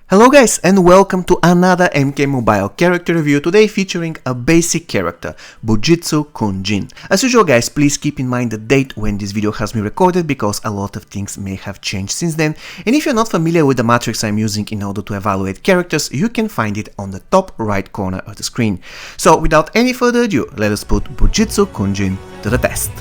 Hello guys and welcome to another MK Mobile character review, today featuring a basic character, Bojutsu Kung Jin. As usual guys, please keep in mind the date when this video has been recorded because a lot of things may have changed since then, and if you're not familiar with the matrix I'm using in order to evaluate characters, you can find it on the top right corner of the screen. So without any further ado, let us put Bojutsu Kung Jin to the test.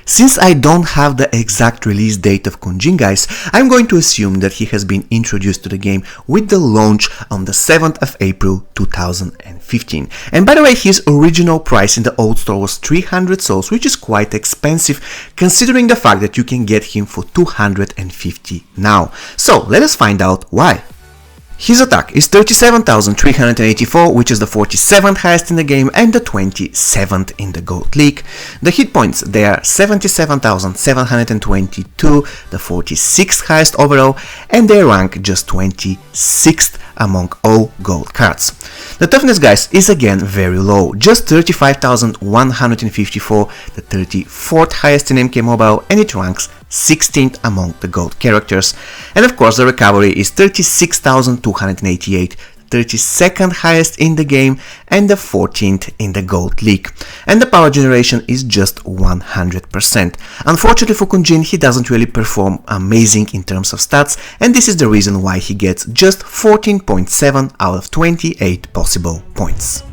Since I don't have the exact release date of Kung Jin guys, I'm going to assume that he has been introduced to the game with the launch on the 7th of April 2015. And by the way, his original price in the old store was 300 souls, which is quite expensive considering the fact that you can get him for 250 now. So let us find out why. His attack is 37,384, which is the 47th highest in the game and the 27th in the Gold League. The hit points, they are 77,722, the 46th highest overall, and they rank just 26th among all gold cards. The toughness guys is again very low, just 35,154, the 34th highest in MK Mobile, and it ranks 16th among the gold characters. And of course the recovery is 36,288, 32nd highest in the game and the 14th in the Gold League. And the power generation is just 100%. Unfortunately for Kung Jin, he doesn't really perform amazing in terms of stats, and this is the reason why he gets just 14.7 out of 28 possible points.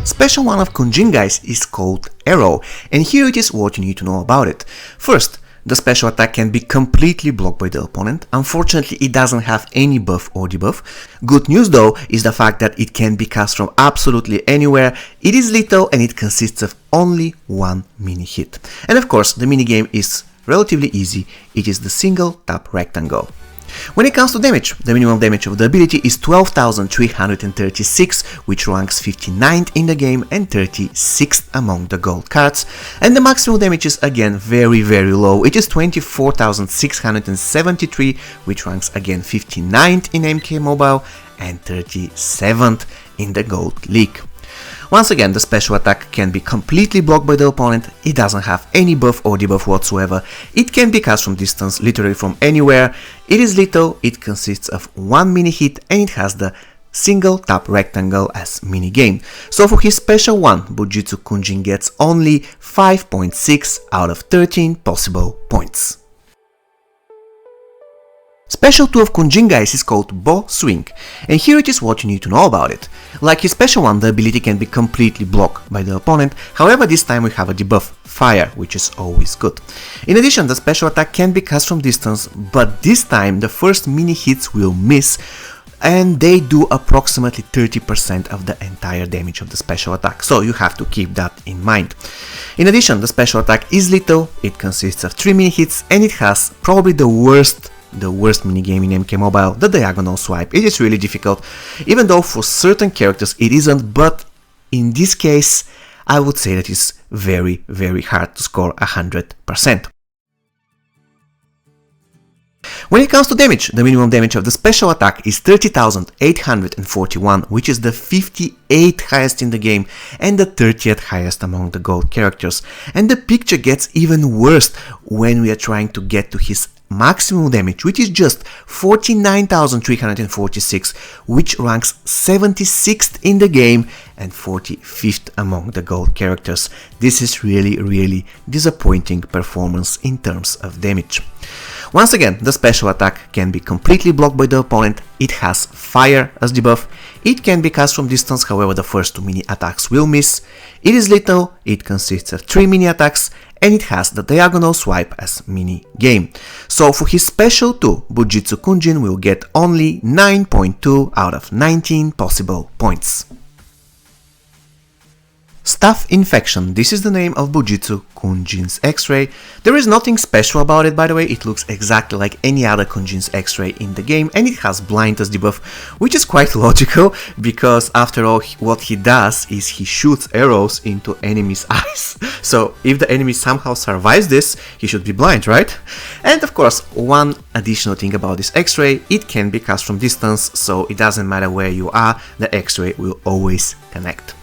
Special 1 of Kung Jin guys is called Arrow, and here it is what you need to know about it. First, the special attack can be completely blocked by the opponent. Unfortunately, it doesn't have any buff or debuff. Good news though is the fact that it can be cast from absolutely anywhere. It is lethal and it consists of only one mini hit. And of course, the mini game is relatively easy. It is the single tap rectangle. When it comes to damage, the minimum damage of the ability is 12,336, which ranks 59th in the game and 36th among the gold cards, and the maximum damage is again very low. It is 24,673, which ranks again 59th in MK Mobile and 37th in the Gold League. Once again, the special attack can be completely blocked by the opponent. It doesn't have any buff or debuff whatsoever. It can be cast from distance, literally from anywhere. It is lethal, it consists of one mini hit, and it has the single tap rectangle as mini game. So for his special 1, Bojutsu Kung Jin gets only 5.6 out of 13 possible points. Special 2 of Kung Jin guys is called Bo Swing, and here it is what you need to know about it. Like his special 1, the ability can be completely blocked by the opponent, however this time we have a debuff, Fire, which is always good. In addition, the special attack can be cast from distance, but this time the first mini hits will miss, and they do approximately 30% of the entire damage of the special attack, so you have to keep that in mind. In addition, the special attack is lethal, it consists of 3 mini hits, and it has probably the worst minigame in MK Mobile, the diagonal swipe. It is really difficult, even though for certain characters it isn't, but in this case I would say that it's very hard to score 100%. When it comes to damage, the minimum damage of the special attack is 30,841, which is the 58th highest in the game and the 30th highest among the gold characters. And the picture gets even worse when we are trying to get to his maximum damage, which is just 49,346, which ranks 76th in the game and 45th among the gold characters. This is really disappointing performance in terms of damage. Once again, the special attack can be completely blocked by the opponent. It has Fire as debuff. It can be cast from distance, however the first 2 mini attacks will miss. It is lethal, it consists of 3 mini attacks, and it has the diagonal swipe as mini game. So for his special 2, Bojutsu Kung Jin will get only 9.2 out of 19 possible points. Staff Infection. This is the name of Bojutsu Kung Jin's X-Ray. There is nothing special about it, by the way. It looks exactly like any other Kung Jin's X-Ray in the game, and it has blind as debuff, which is quite logical because after all what he does is he shoots arrows into enemies' eyes. So if the enemy somehow survives this, he should be blind, right? And of course, one additional thing about this X-Ray, it can be cast from distance, so it doesn't matter where you are, the X-Ray will always connect.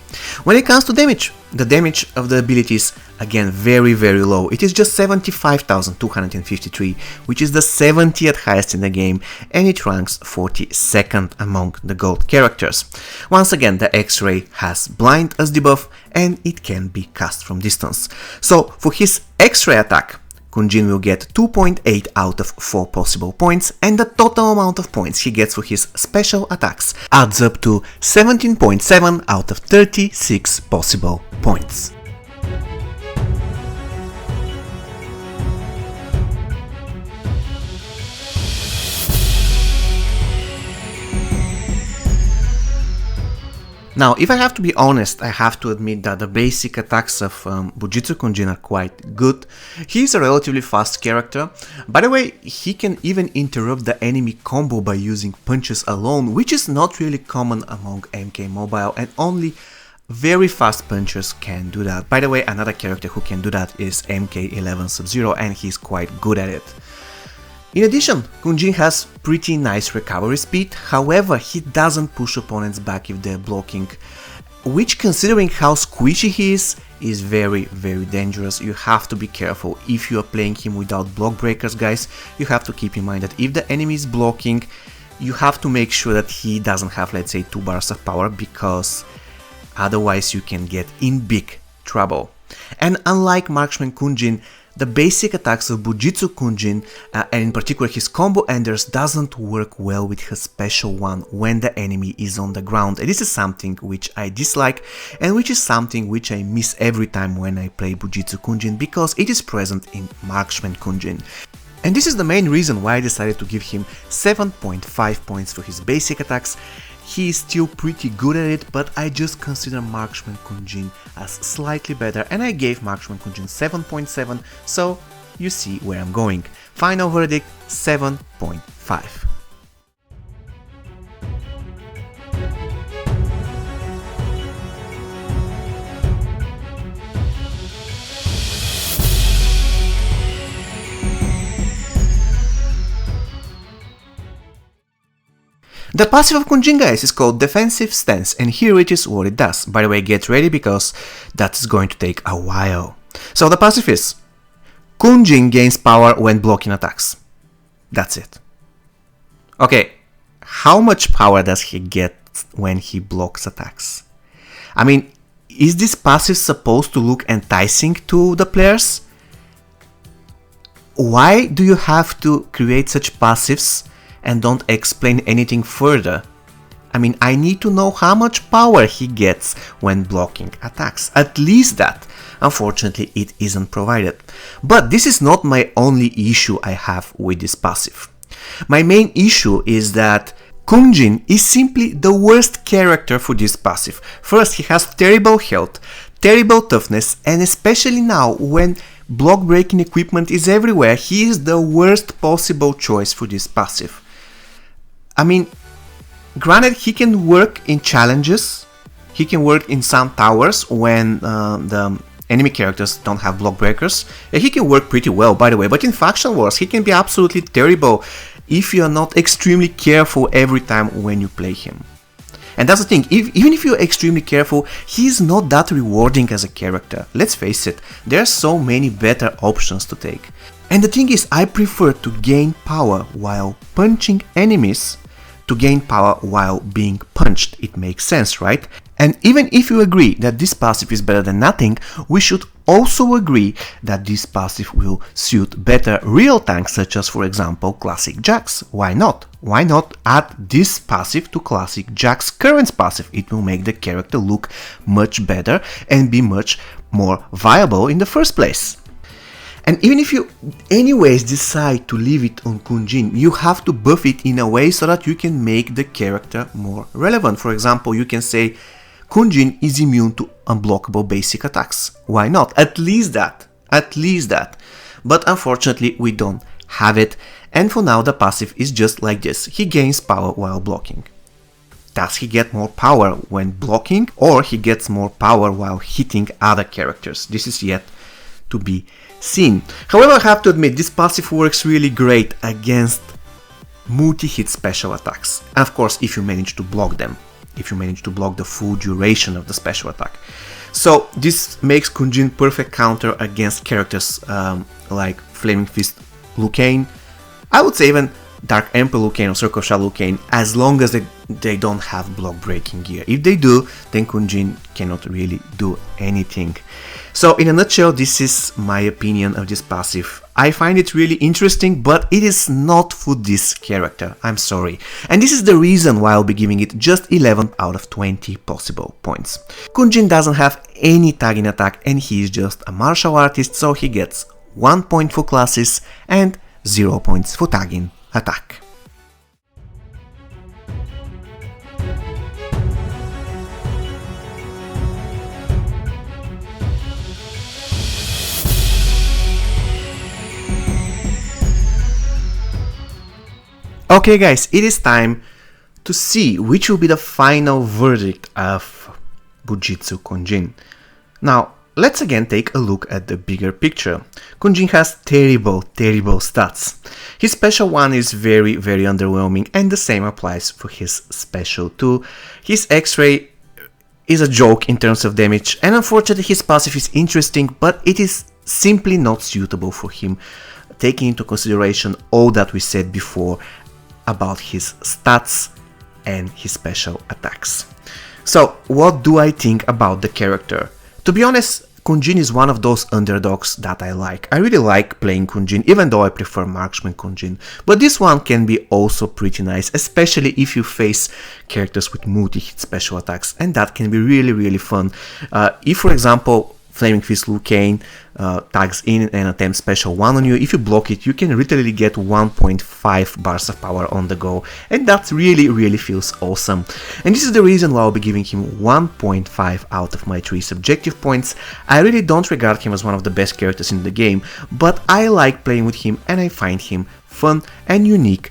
When it comes to damage, the damage of the ability is again very low. It is just 75,253, which is the 70th highest in the game, and it ranks 42nd among the gold characters. Once again, the X-Ray has blind as debuff and it can be cast from distance. So for his X-Ray attack, Kung Jin will get 2.8 out of 4 possible points, and the total amount of points he gets for his special attacks adds up to 17.7 out of 36 possible points. Now, if I have to be honest, I have to admit that the basic attacks of Bojutsu Kung Jin are quite good. He's a relatively fast character. By the way, he can even interrupt the enemy combo by using punches alone, which is not really common among MK Mobile, and only very fast punchers can do that. By the way, another character who can do that is MK11 Sub-Zero, and he's quite good at it. In addition, Kung Jin has pretty nice recovery speed, however he doesn't push opponents back if they're blocking, which, considering how squishy he is very dangerous. You have to be careful if you are playing him without block breakers, guys. You have to keep in mind that if the enemy is blocking, you have to make sure that he doesn't have, let's say, 2 bars of power, because otherwise you can get in big trouble. And unlike Marksman Kung Jin, the basic attacks of Bojutsu Kung Jin, and in particular his combo enders, doesn't work well with his special one when the enemy is on the ground. And this is something which I dislike, and which is something which I miss every time when I play Bojutsu Kung Jin, because it is present in Marksman Kung Jin. And this is the main reason why I decided to give him 7.5 points for his basic attacks. He is still pretty good at it, but I just consider Marksman Kung Jin as slightly better, and I gave Marksman Kung Jin 7.7, so you see where I'm going. Final verdict, 7.5. The passive of Kung Jin, guys, is called Defensive Stance, and here it is what it does. By the way, get ready because that is going to take a while. So the passive is Kung Jin gains power when blocking attacks. That's it. Okay, how much power does he get when he blocks attacks? I mean, is this passive supposed to look enticing to the players? Why do you have to create such passives and don't explain anything further? I mean, I need to know how much power he gets when blocking attacks. At least that. Unfortunately, it isn't provided. But this is not my only issue I have with this passive. My main issue is that Kung Jin is simply the worst character for this passive. First, he has terrible health, terrible toughness, and especially now when block breaking equipment is everywhere, he is the worst possible choice for this passive. I mean, granted, he can work in challenges, he can work in some towers when the enemy characters don't have block breakers. He can work pretty well, by the way, but in faction wars he can be absolutely terrible if you are not extremely careful every time when you play him. And that's the thing, even if you're extremely careful, he's not that rewarding as a character. Let's face it, there are so many better options to take. And the thing is, I prefer to gain power while punching enemies to gain power while being punched. It makes sense, right? And even if you agree that this passive is better than nothing, we should also agree that this passive will suit better real tanks, such as, for example, Classic Jax. Why not? Why not add this passive to Classic Jax's current passive? It will make the character look much better and be much more viable in the first place. And even if you anyways decide to leave it on Kung Jin, you have to buff it in a way so that you can make the character more relevant. For example, you can say Kung Jin is immune to unblockable basic attacks. Why not? At least that. At least that. But unfortunately we don't have it, and for now the passive is just like this. He gains power while blocking. Does he get more power when blocking, or he gets more power while hitting other characters? This is yet to be seen. However, I have to admit this passive works really great against multi-hit special attacks. And of course, if you manage to block them, if you manage to block the full duration of the special attack. So this makes Kung Jin perfect counter against characters like Flaming Fist Liu Kang, I would say even Dark Emperor Liu Kang or Circle of Shadow Liu Kang, as long as they don't have block breaking gear. If they do, then Kung Jin cannot really do anything. So in a nutshell, this is my opinion of this passive. I find it really interesting, but it is not for this character, I'm sorry. And this is the reason why I'll be giving it just 11 out of 20 possible points. Kung Jin doesn't have any tagging attack and he is just a martial artist, so he gets 1 point for classes and 0 points for tagging attack. Okay guys, it is time to see which will be the final verdict of Bojutsu Kung Jin. Now, let's again take a look at the bigger picture. Kung Jin has terrible stats. His special 1 is very underwhelming, and the same applies for his special 2. His X-ray is a joke in terms of damage, and unfortunately his passive is interesting, but it is simply not suitable for him, taking into consideration all that we said before about his stats and his special attacks. So what do I think about the character? To be honest, Kung Jin is one of those underdogs that I like. I really like playing Kung Jin, even though I prefer Marksman Kung Jin. But this one can be also pretty nice, especially if you face characters with multi-hit special attacks, and that can be really fun. If, for example, Flaming Fist Liu Kang tags in and attempts special 1 on you, if you block it, you can literally get 1.5 bars of power on the go, and that really feels awesome. And this is the reason why I'll be giving him 1.5 out of my 3 subjective points. I really don't regard him as one of the best characters in the game, but I like playing with him and I find him fun and unique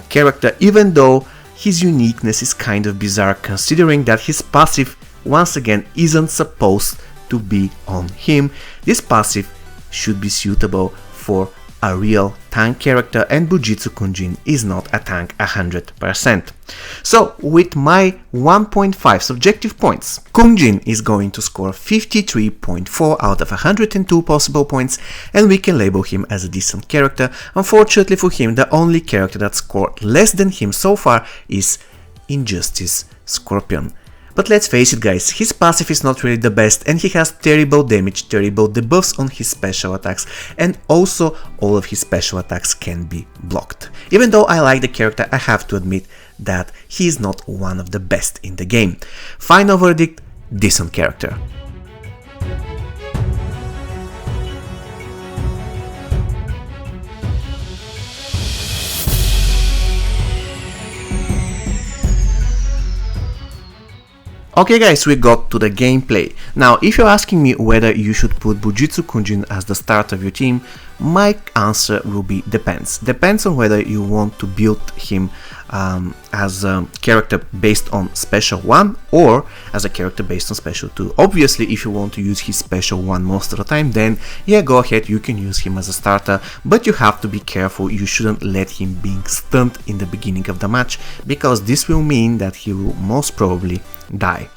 character, even though his uniqueness is kind of bizarre considering that his passive, once again, isn't supposed to be on him. This passive should be suitable for a real tank character, and Bojutsu Kung Jin is not a tank 100%. So with my 1.5 subjective points, Kung Jin is going to score 53.4 out of 102 possible points, and we can label him as a decent character. Unfortunately for him, the only character that scored less than him so far is Injustice Scorpion. But let's face it guys, his passive is not really the best, and he has terrible damage, terrible debuffs on his special attacks, and also all of his special attacks can be blocked. Even though I like the character, I have to admit that he is not one of the best in the game. Final verdict, decent character. Okay guys, we got to the gameplay. Now, if you're asking me whether you should put Bojutsu Kung Jin as the start of your team, my answer will be depends. Depends on whether you want to build him as a character based on special 1 or as a character based on special 2. Obviously, if you want to use his special 1 most of the time, then yeah, go ahead, you can use him as a starter, but you have to be careful. You shouldn't let him being stunned in the beginning of the match, because this will mean that he will most probably die.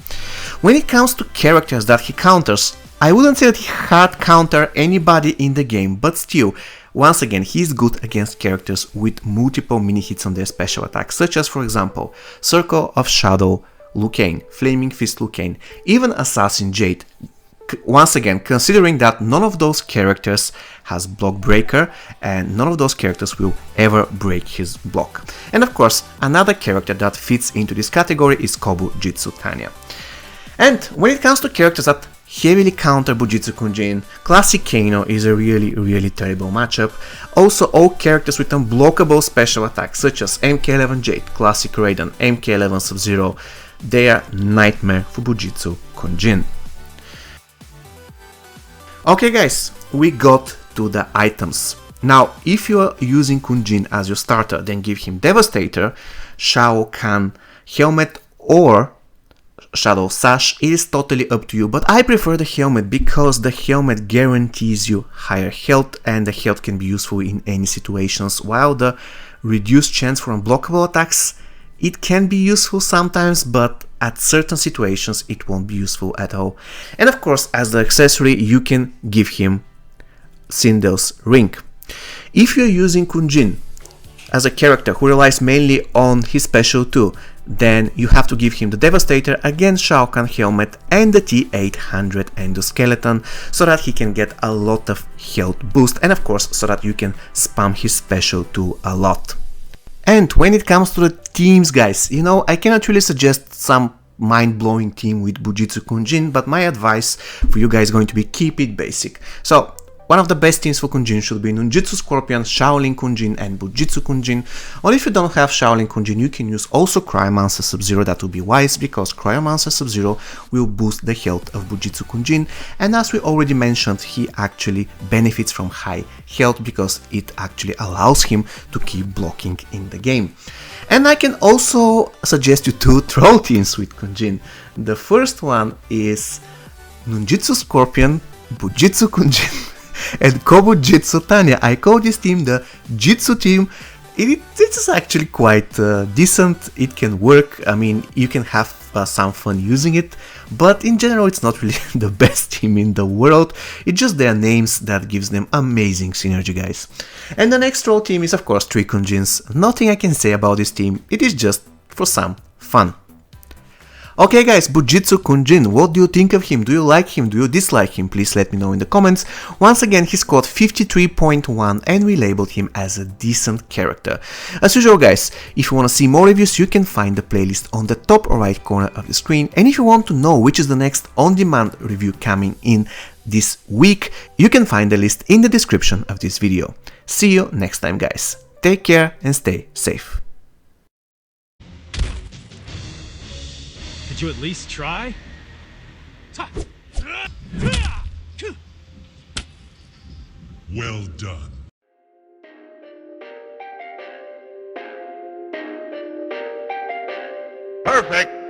When it comes to characters that he counters, I wouldn't say that he hard counter anybody in the game, but still, once again, he is good against characters with multiple mini hits on their special attacks, such as, for example, Circle of Shadow Liu Kang, Flaming Fist Liu Kang, even Assassin Jade. Once again, considering that none of those characters has block breaker and none of those characters will ever break his block. And of course, another character that fits into this category is Kobujitsu Tanya. And when it comes to characters that heavily counter Bojutsu Kung Jin, Classic Kano is a really terrible matchup. Also, all characters with unblockable special attacks such as MK11 Jade, Classic Raiden, MK11 Sub-Zero, they are nightmare for Bojutsu Kung Jin. Okay guys, we got to the items. Now, if you are using Kung Jin as your starter, then give him Devastator, Shao Kahn Helmet or Shadow Sash. It is totally up to you, but I prefer the helmet because the helmet guarantees you higher health, and the health can be useful in any situations, while the reduced chance for unblockable attacks, it can be useful sometimes, but at certain situations it won't be useful at all. And of course, as the accessory, you can give him Sindel's Ring. If you're using Kung Jin as a character who relies mainly on his special 2, then you have to give him the Devastator, again Shao Kahn Helmet and the T800 Endoskeleton, so that he can get a lot of health boost, and of course so that you can spam his special 2 a lot. And when it comes to the teams, guys, you know, I cannot really suggest some mind-blowing team with Bojutsu Kung Jin, but my advice for you guys is going to be keep it basic. So one of the best teams for Kung Jin should be Ninjutsu Scorpion, Shaolin Kung Jin and Bojutsu Kung Jin. Or if you don't have Shaolin Kung Jin, you can use also Cryomancer Sub-Zero. That would be wise, because Cryomancer Sub-Zero will boost the health of Bojutsu Kung Jin, and as we already mentioned, he actually benefits from high health because it actually allows him to keep blocking in the game. And I can also suggest you 2 troll teams with Kung Jin. The first one is Ninjutsu Scorpion, Bojutsu Kung Jin and Kobu Jitsu Tanya. I call this team the Jitsu team. It's actually quite decent. It can work. I mean, you can have some fun using it, but in general it's not really the best team in the world. It's just their names that gives them amazing synergy, guys. And the next troll team is of course 3 Kung Jins. Nothing I can say about this team. It is just for some fun. Okay guys, Bojutsu Kung Jin, what do you think of him? Do you like him? Do you dislike him? Please let me know in the comments. Once again, he scored 53.1 and we labeled him as a decent character. As usual guys, if you want to see more reviews, you can find the playlist on the top right corner of the screen. And if you want to know which is the next on-demand review coming in this week, you can find the list in the description of this video. See you next time guys. Take care and stay safe. Could you at least try? Well done. Perfect.